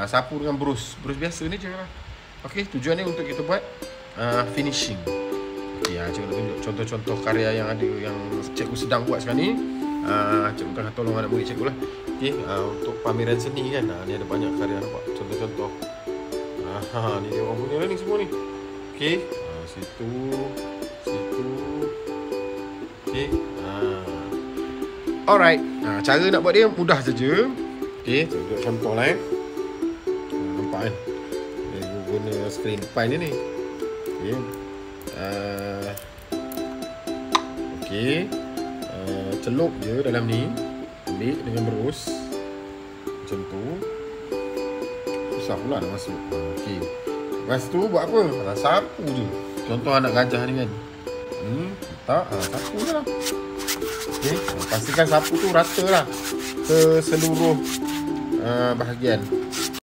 Sapu dengan brus biasa ni je lah. Okey, tujuan ni untuk kita buat finishing. Okey, cikgu nak tunjuk contoh-contoh karya yang ada, yang cikgu sedang buat sekarang ni. Cikgu akan tolong anak murid cikgu lah. Okey, untuk pameran seni kan, ni ada banyak karya, nampak contoh-contoh. Ni dia orang punya ni semua ni. Okey, situ. Okey, alright. Cara nak buat dia mudah saja. Okey, tunjuk contoh lah nampak kan, dia guna screen pie ni. Okey, celup je dalam ni, ambil dengan berus macam tu. Susah pula nak masuk. Okey, lepas tu buat apa? Sapu je. Contoh anak gajah ni kan, sapu je lah. Okey, pastikan sapu tu rata lah ke seluruh bahagian.